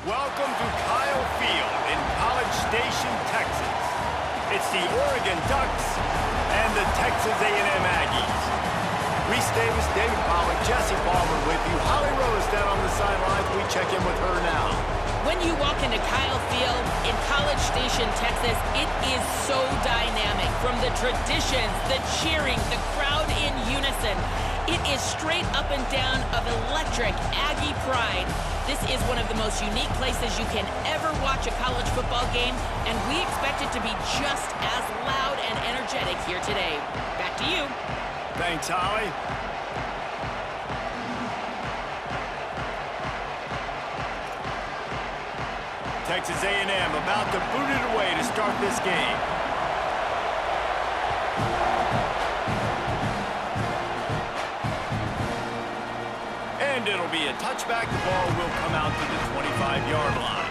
Welcome to Kyle Field in College Station, Texas. It's the Oregon Ducks and the Texas A&M Aggies. Reese Davis, David Pollack, Jesse Ballmer with you. Holly Rose down on the sidelines. We check in with her now. When you walk into Kyle Field in College Station, Texas, it is so dynamic. From the traditions, the cheering, the crowd in unison. It is straight up and down of electric Aggie pride. This is one of the most unique places you can ever watch a college football game, and we expect it to be just as loud and energetic here today. Back to you. Thanks, Holly. Texas A&M about to boot it away to start this game. And it'll be a touchback. The ball will come out to the 25-yard line.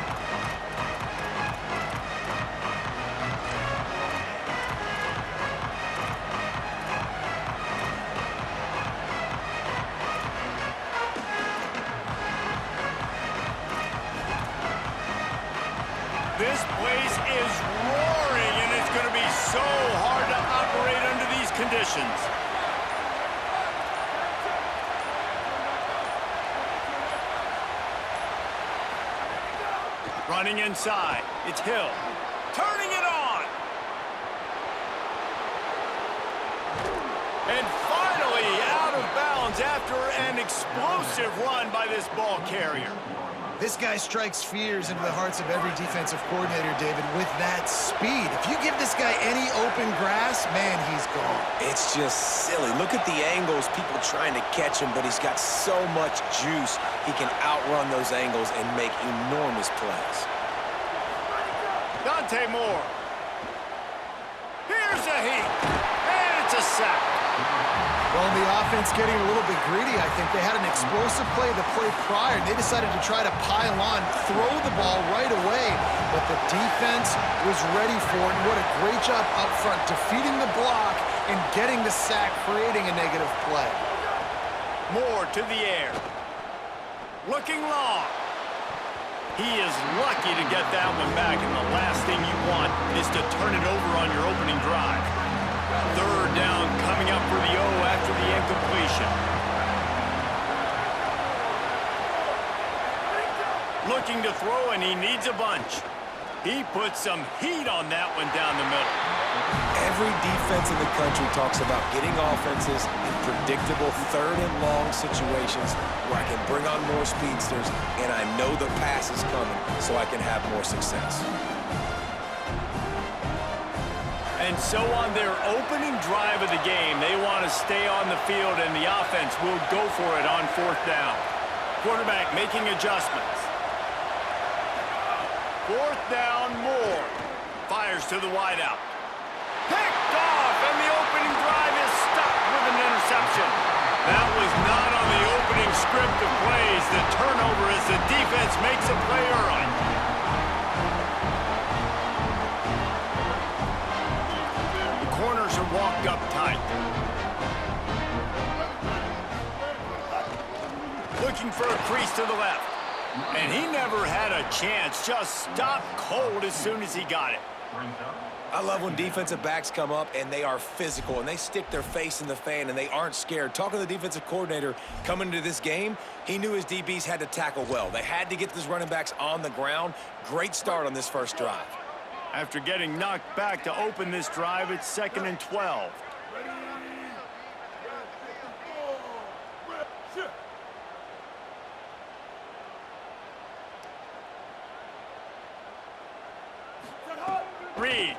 This place is roaring, and it's going to be so hard to operate under these conditions. Running inside, it's Hill. Turning it on! And finally out of bounds after an explosive run by this ball carrier. This guy strikes fears into the hearts of every defensive coordinator, David, with that speed. If you give this guy any open grass, man, he's gone. It's just silly. Look at the angles, people trying to catch him, but he's got so much juice. He can outrun those angles and make enormous plays. Dante Moore. Here's a heat. And it's a sack. Well, the offense getting a little bit greedy, I think. They had an explosive play the play prior, and they decided to try to pile on, throw the ball right away. But the defense was ready for it, and what a great job up front, defeating the block and getting the sack, creating a negative play. Moore to the air. Looking long. He is lucky to get that one back, and the last thing you want is to turn it over on your opening drive. Third down coming up for the O after the incompletion. Looking to throw, and he needs a bunch. He put some heat on that one down the middle. Every defense in the country talks about getting offenses in predictable third and long situations where I can bring on more speedsters, and I know the pass is coming, so I can have more success. And so on their opening drive of the game, they want to stay on the field, and the offense will go for it on fourth down. Quarterback making adjustments. Fourth down, Moore. Fires to the wideout. Picked off, and the opening drive is stopped with an interception. That was not on the opening script of plays. The turnover as the defense makes a play early. Corners are walked up tight. Looking for a crease to the left. And he never had a chance. Just stopped cold as soon as he got it. I love when defensive backs come up and they are physical and they stick their face in the fan and they aren't scared. Talking to the defensive coordinator coming into this game, he knew his DBs had to tackle well. They had to get these running backs on the ground. Great start on this first drive. After getting knocked back to open this drive, it's 2nd and 12. Reed.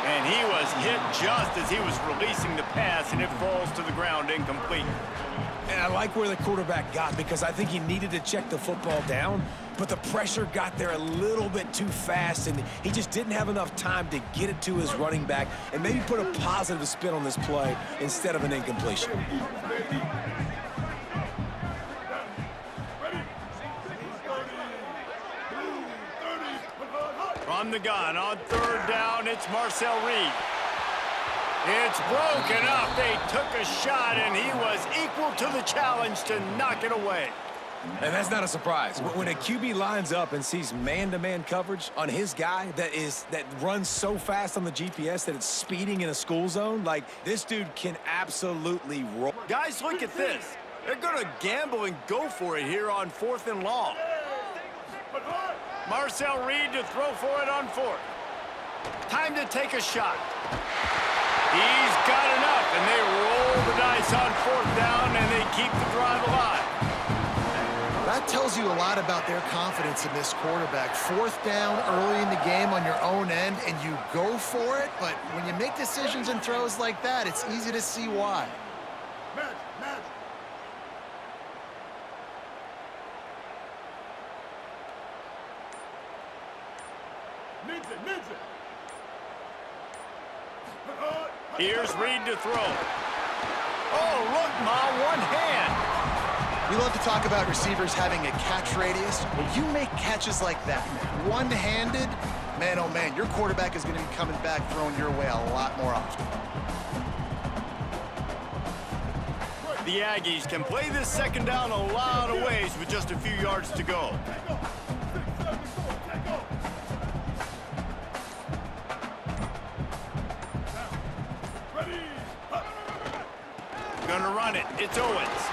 And he was hit just as he was releasing the pass, and it falls to the ground incomplete. And I like where the quarterback got because I think he needed to check the football down, but the pressure got there a little bit too fast, and he just didn't have enough time to get it to his running back and maybe put a positive spin on this play instead of an incompletion. From the gun on third down, it's Marcel Reed. It's broken up. They took a shot, and he was equal to the challenge to knock it away. And that's not a surprise. When a QB lines up and sees man-to-man coverage on his guy that runs so fast on the GPS that it's speeding in a school zone, like, this dude can absolutely roll. Guys, look at this. They're going to gamble and go for it here on 4th and long. Marcel Reed to throw for it on 4th. Time to take a shot. He's got enough, and they roll the dice on 4th down, and they keep the drive alive. That tells you a lot about their confidence in this quarterback. 4th down early in the game on your own end, and you go for it, but when you make decisions and throws like that, it's easy to see why. Here's Reed to throw. Oh, look, Ma, one hand. We love to talk about receivers having a catch radius. When you make catches like that, one-handed, man, oh man, your quarterback is going to be coming back throwing your way a lot more often. The Aggies can play this 2nd down a lot of ways with just a few yards to go. Gonna run it. It's Owens.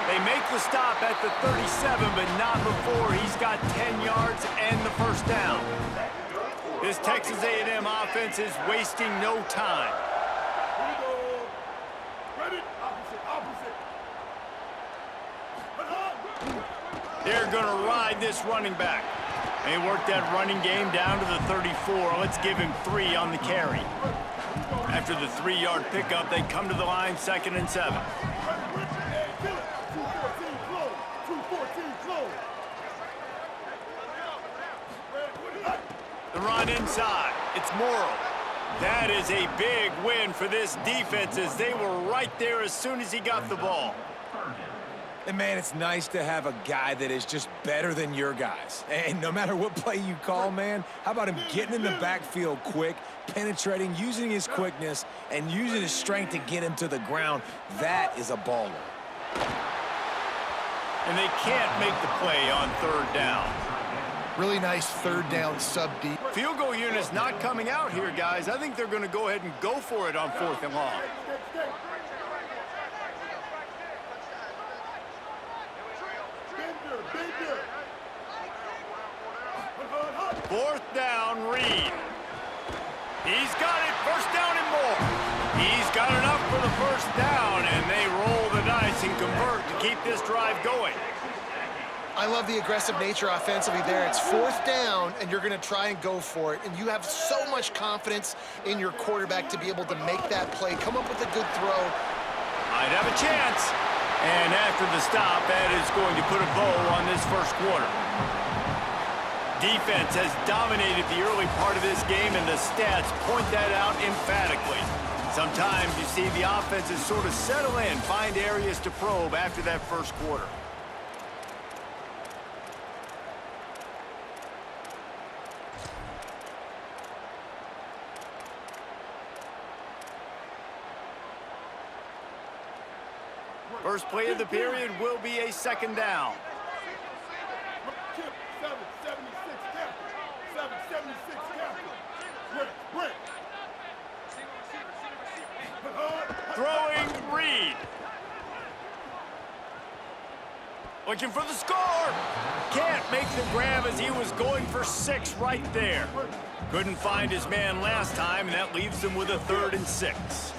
They make the stop at the 37, but not before he's got 10 yards and the 1st down. This Texas A&M offense is wasting no time. They're gonna ride this running back. They work that running game down to the 34. Let's give him 3 on the carry. After the 3-yard pickup, they come to the line 2nd and 7. The run inside. It's Morrow. That is a big win for this defense as they were right there as soon as he got the ball. And, man, it's nice to have a guy that is just better than your guys. And no matter what play you call, man, how about him getting in the backfield quick, penetrating, using his quickness, and using his strength to get him to the ground? That is a baller. And they can't make the play on 3rd down. Really nice 3rd down sub-deep. Field goal unit's not coming out here, guys. I think they're going to go ahead and go for it on 4th and long. Fourth down, Reed. He's got it. 1st down and more. He's got enough for the 1st down, and they roll the dice and convert to keep this drive going. I love the aggressive nature offensively there. It's 4th down, and you're going to try and go for it. And you have so much confidence in your quarterback to be able to make that play, come up with a good throw. Might have a chance. And after the stop, that is going to put a bow on this 1st quarter. Defense has dominated the early part of this game, and the stats point that out emphatically. Sometimes you see the offenses sort of settle in, find areas to probe after that 1st quarter. First play of the period will be a 2nd down. Throwing Reed. Looking for the score. Can't make the grab as he was going for 6 right there. Couldn't find his man last time, and that leaves him with a 3rd and 6.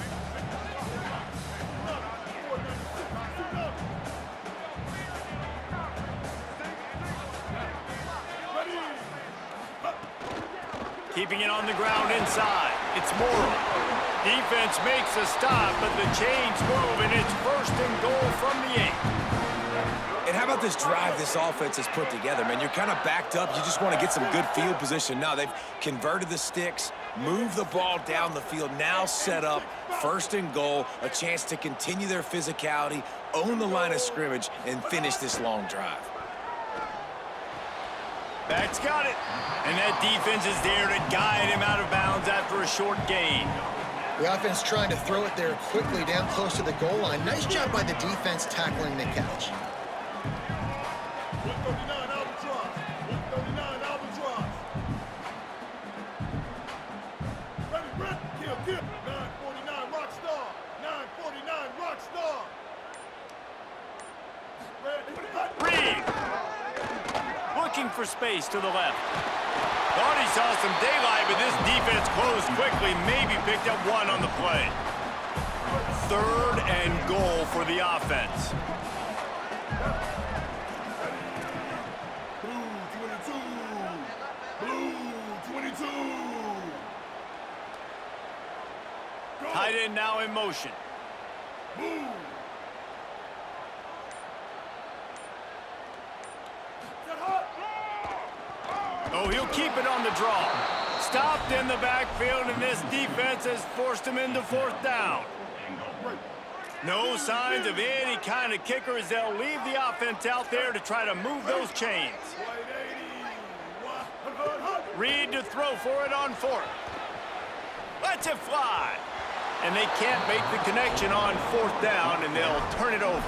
Keeping it on the ground inside. It's Morrow. Defense makes a stop, but the chains move, and it's 1st and goal from the 8. And how about this drive this offense has put together, man? You're kind of backed up. You just want to get some good field position. Now they've converted the sticks, moved the ball down the field, now set up 1st and goal, a chance to continue their physicality, own the line of scrimmage, and finish this long drive. Back's got it. And that defense is there to guide him out of bounds after a short gain. The offense trying to throw it there quickly down close to the goal line. Nice job by the defense tackling the catch. looking for space to the left. Thought he saw some daylight, but this defense closed quickly, maybe picked up one on the play. 3rd and goal for the offense. Tight end now in motion. Oh, he'll keep it on the draw. Stopped in the backfield, and this defense has forced him into 4th down. No signs of any kind of kicker as they'll leave the offense out there to try to move those chains. Reed to throw for it on 4th. Lets it fly. And they can't make the connection on 4th down, and they'll turn it over.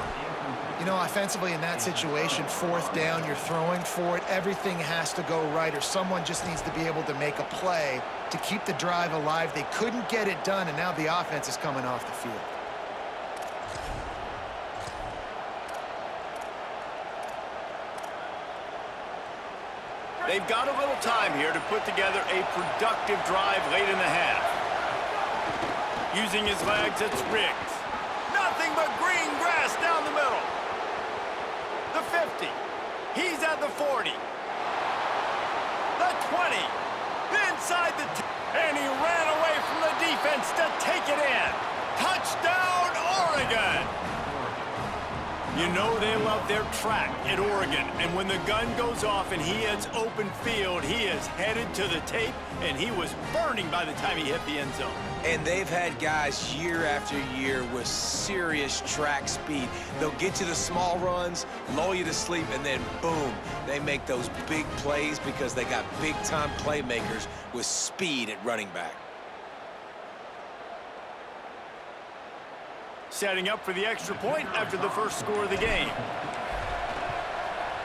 You know, offensively in that situation, 4th down, you're throwing for it. Everything has to go right, or someone just needs to be able to make a play to keep the drive alive. They couldn't get it done, and now the offense is coming off the field. They've got a little time here to put together a productive drive late in the half. Using his legs, it's Riggs. Nothing but green grass down the middle. The 50. He's at the 40. The 20. Inside the 10. And he ran away from the defense to take it in. Touchdown, Oregon! You know they love their track at Oregon, and when the gun goes off and he hits open field, he is headed to the tape, and he was burning by the time he hit the end zone. And they've had guys year after year with serious track speed. They'll get to the small runs, lull you to sleep, and then boom, they make those big plays because they got big-time playmakers with speed at running back. Setting up for the extra point after the first score of the game.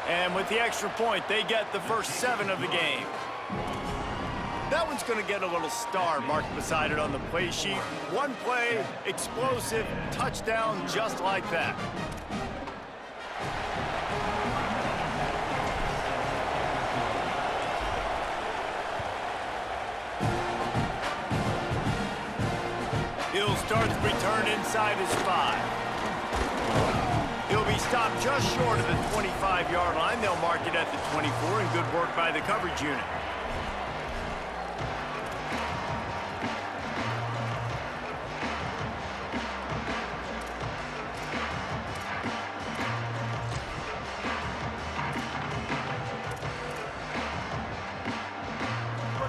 And with the extra point, they get the first 7 of the game. That one's going to get a little star marked beside it on the play sheet. One play, explosive, touchdown, just like that. He'll start the return inside his 5. He'll be stopped just short of the 25-yard line. They'll mark it at the 24, and good work by the coverage unit.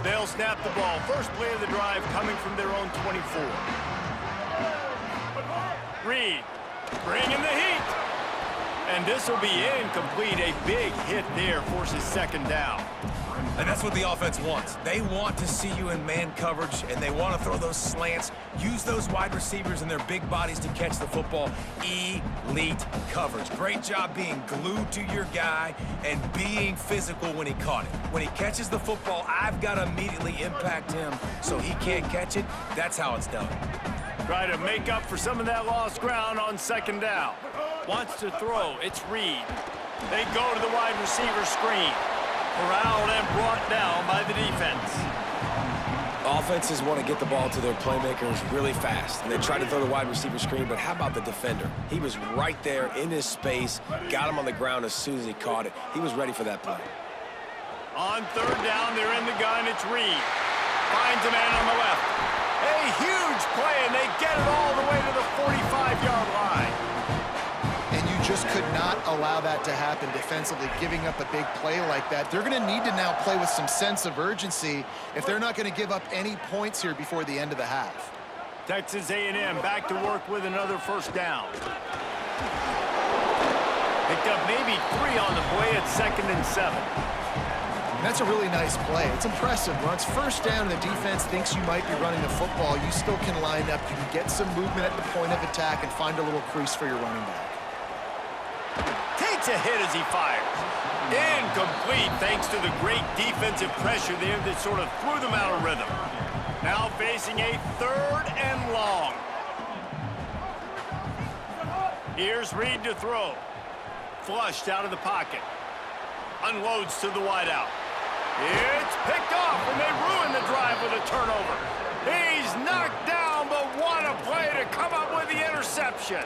They'll snap the ball. First play of the drive coming from their own 24. Reed, bringing the heat. And this will be incomplete. A big hit there forces 2nd down. And that's what the offense wants. They want to see you in man coverage, and they want to throw those slants, use those wide receivers and their big bodies to catch the football. Elite coverage. Great job being glued to your guy and being physical when he caught it. When he catches the football, I've got to immediately impact him so he can't catch it. That's how it's done. Try to make up for some of that lost ground on 2nd down. Wants to throw. It's Reed. They go to the wide receiver screen. Corralled and brought down by the defense. Offenses want to get the ball to their playmakers really fast, and they try to throw the wide receiver screen, but how about the defender? He was right there in his space, got him on the ground as soon as he caught it. He was ready for that play. On 3rd down, they're in the gun. It's Reed. Finds a man on the left. A huge play, and they get it all the way to the 45-yard line. And you just could not allow that to happen defensively, giving up a big play like that. They're going to need to now play with some sense of urgency if they're not going to give up any points here before the end of the half. Texas A&M back to work with another 1st down. Picked up maybe 3 on the play at 2nd and 7. And that's a really nice play. It's impressive. Once 1st down and the defense thinks you might be running the football, you still can line up. You can get some movement at the point of attack and find a little crease for your running back. Takes a hit as he fires. Incomplete thanks to the great defensive pressure there that sort of threw them out of rhythm. Now facing a 3rd and long. Here's Reed to throw. Flushed out of the pocket. Unloads to the wideout. It's picked off, and they ruin the drive with a turnover. He's knocked down, but what a play to come up with the interception.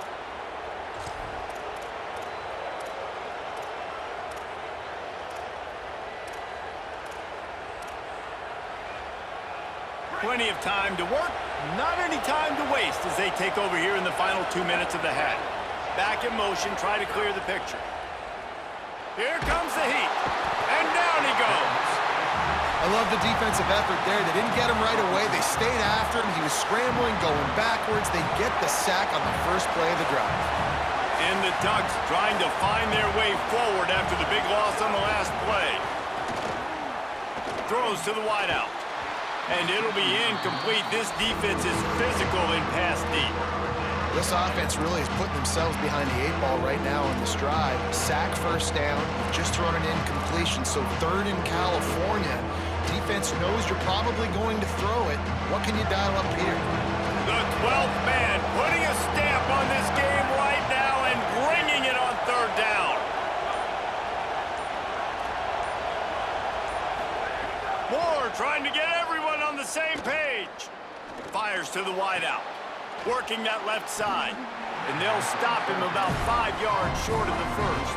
Plenty of time to work, not any time to waste as they take over here in the final 2 minutes of the half. Back in motion, try to clear the picture. Here comes the heat, and down he goes. I love the defensive effort there. They didn't get him right away. They stayed after him. He was scrambling, going backwards. They get the sack on the first play of the drive. And the Ducks trying to find their way forward after the big loss on the last play. Throws to the wideout. And it'll be incomplete. This defense is physical in pass deep. This offense really is putting themselves behind the 8 ball right now on this drive. Sack first down, just thrown an incompletion, so 3rd in California. Defense knows you're probably going to throw it. What can you dial up here? The 12th man putting a stamp on this game right now and bringing it on 3rd down. Moore trying to get everyone on the same page. Fires to the wideout. Working that left side. And they'll stop him about 5 yards short of the first.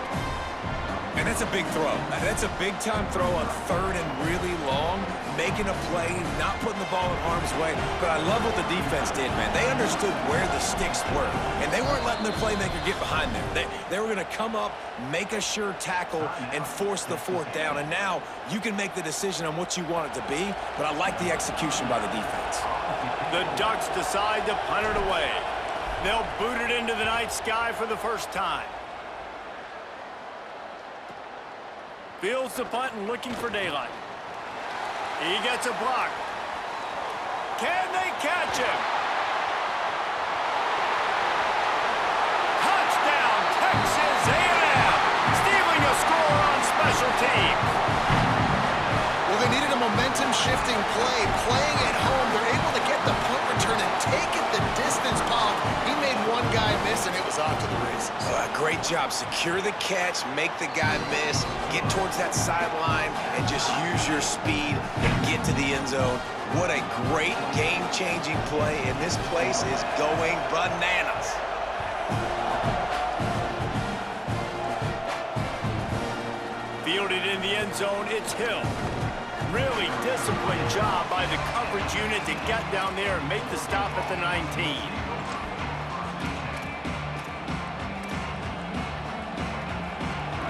And that's a big throw. That's a big-time throw on 3rd and really long, making a play, not putting the ball in harm's way. But I love what the defense did, man. They understood where the sticks were, and they weren't letting their playmaker get behind them. They were going to come up, make a sure tackle, and force the 4th down. And now you can make the decision on what you want it to be, but I like the execution by the defense. The Ducks decide to punt it away. They'll boot it into the night sky for the first time. Fields the punt and looking for daylight. He gets a block. Can they catch him? Touchdown, Texas A&M! Stealing a score on special teams. Well, they needed a momentum-shifting play. Playing at home, they're able to get the punt return and take it the distance Pop. He made one guy miss, and it was off to the races. Great job. Secure the catch, make the guy miss, get towards that sideline, and just use your speed and get to the end zone. What a great game-changing play, and this place is going bananas. Fielded in the end zone, it's Hill. Really disciplined job by the coverage unit to get down there and make the stop at the 19.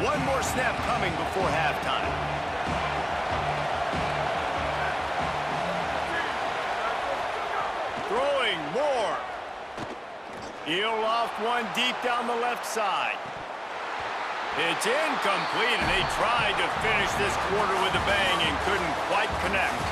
One more snap coming before halftime. Throwing more. He'll loft one deep down the left side. It's incomplete, and they tried to finish this quarter with a bang and couldn't quite connect.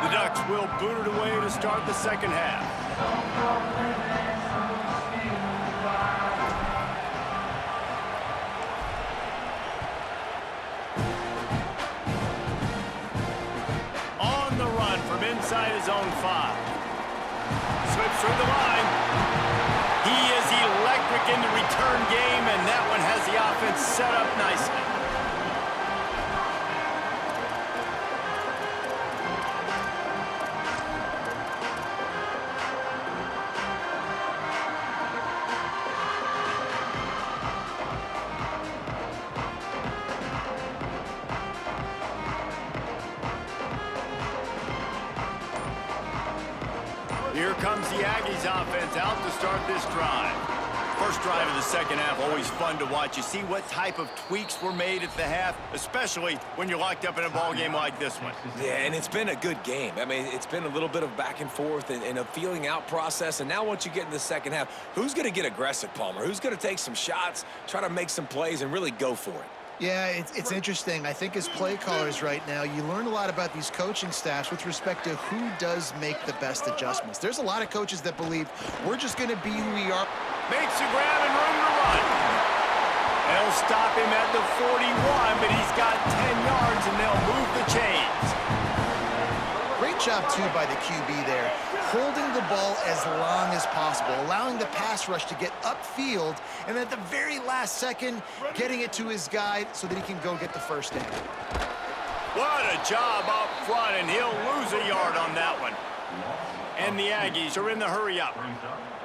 The Ducks will boot it away to start the second half. On the run from inside his own 5. Slips through the line. He is electric in the return game, and that one has the offense set up nicely. Here comes the Aggies offense out to start this drive. First drive of the second half, always fun to watch. You see what type of tweaks were made at the half, especially when you're locked up in a ball game like this one. Yeah, and it's been a good game. I mean, it's been a little bit of back and forth and a feeling out process. And now once you get in the second half, who's going to get aggressive, Palmer? Who's going to take some shots, try to make some plays, and really go for it? Yeah, it's interesting. I think as play callers right now, you learn a lot about these coaching staffs with respect to who does make the best adjustments. There's a lot of coaches that believe we're just going to be who we are. Makes a grab and room to run. They'll stop him at the 41, but he's got 10 yards, and they'll move the chains. Great job, too, by the QB there. holding the ball as long as possible, allowing the pass rush to get upfield, and at the very last second, getting it to his guy so that he can go get the first down. What a job up front, and he'll lose a yard on that one. And the Aggies are in the hurry up.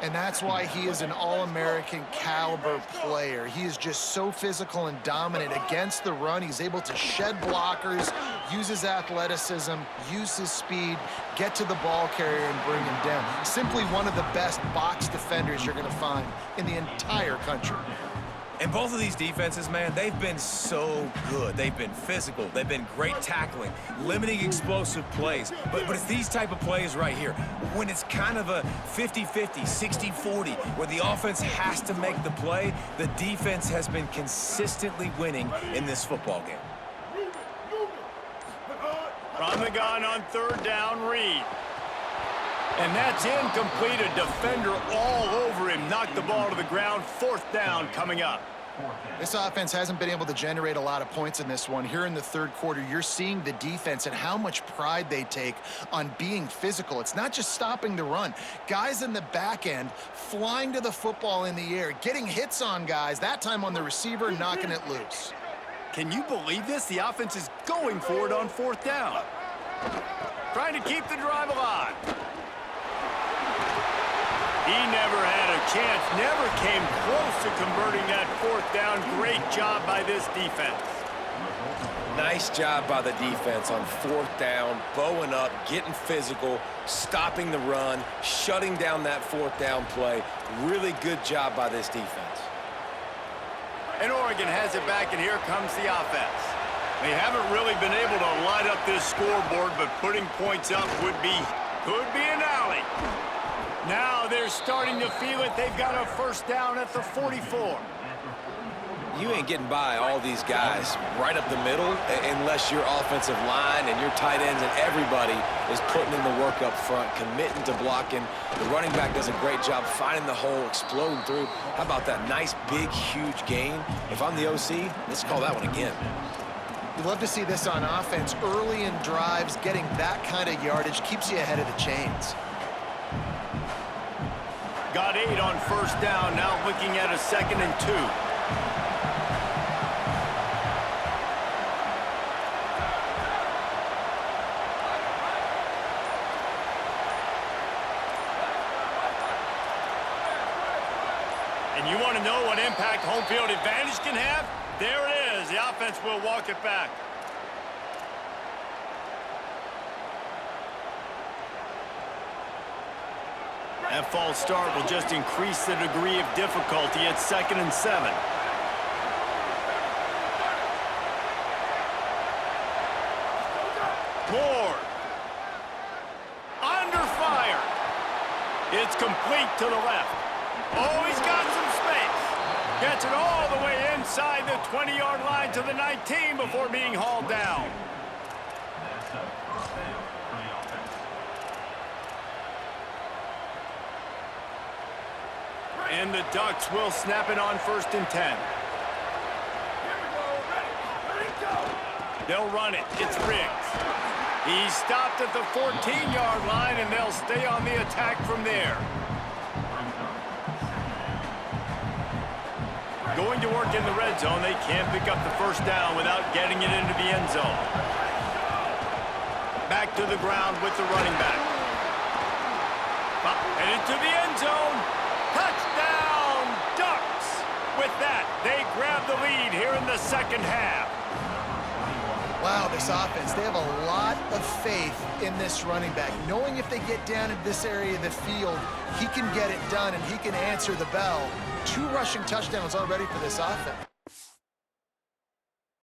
And that's why he is an All-American caliber player. He is just so physical and dominant against the run. He's able to shed blockers, use his athleticism, use his speed, get to the ball carrier and bring him down. Simply one of the best box defenders you're going to find in the entire country. And both of these defenses, man, they've been so good. They've been physical. They've been great tackling, limiting explosive plays. But it's these type of plays right here, when it's kind of a 50-50, 60-40, where the offense has to make the play, the defense has been consistently winning in this football game. From the gun on third down, Reed. And that's incomplete. A defender all over him. Knocked the ball to the ground. Fourth down coming up. This offense hasn't been able to generate a lot of points in this one. Here in the third quarter, you're seeing the defense and how much pride they take on being physical. It's not just stopping the run. Guys in the back end flying to the football in the air, getting hits on guys, that time on the receiver, knocking it loose. Can you believe this? The offense is going for it on fourth down. Trying to keep the drive alive. He never had a chance, never came close to converting that fourth down. Great job by this defense. Nice job by the defense on fourth down, bowing up, getting physical, stopping the run, shutting down that fourth down play. Really good job by this defense. And Oregon has it back, and here comes the offense. They haven't really been able to light up this scoreboard, but putting points up could be an alley. Now they're starting to feel it. They've got a first down at the 44. You ain't getting by all these guys right up the middle unless your offensive line and your tight ends and everybody is putting in the work up front, committing to blocking. The running back does a great job finding the hole, exploding through. How about that nice, big, huge gain? If I'm the OC, let's call that one again. You'd love to see this on offense. Early in drives, getting that kind of yardage keeps you ahead of the chains. Got 8 on first down, now looking at a 2nd and 2. And you want to know what impact home field advantage can have? There it is. The offense will walk it back. That false start will just increase the degree of difficulty at 2nd and 7. Moore. Under fire. It's complete to the left. Oh, he's got some space. Gets it all the way inside the 20-yard line to the 19 before being hauled down. And the Ducks will snap it on 1st and 10. They'll run it. It's Riggs. He's stopped at the 14-yard line, and they'll stay on the attack from there. Going to work in the red zone. They can't pick up the first down without getting it into the end zone. Back to the ground with the running back. Headed to the end zone. Touchdown, Ducks! With that, they grab the lead here in the second half. Wow, this offense, they have a lot of faith in this running back, knowing if they get down in this area of the field, he can get it done and he can answer the bell. 2 rushing touchdowns already for this offense.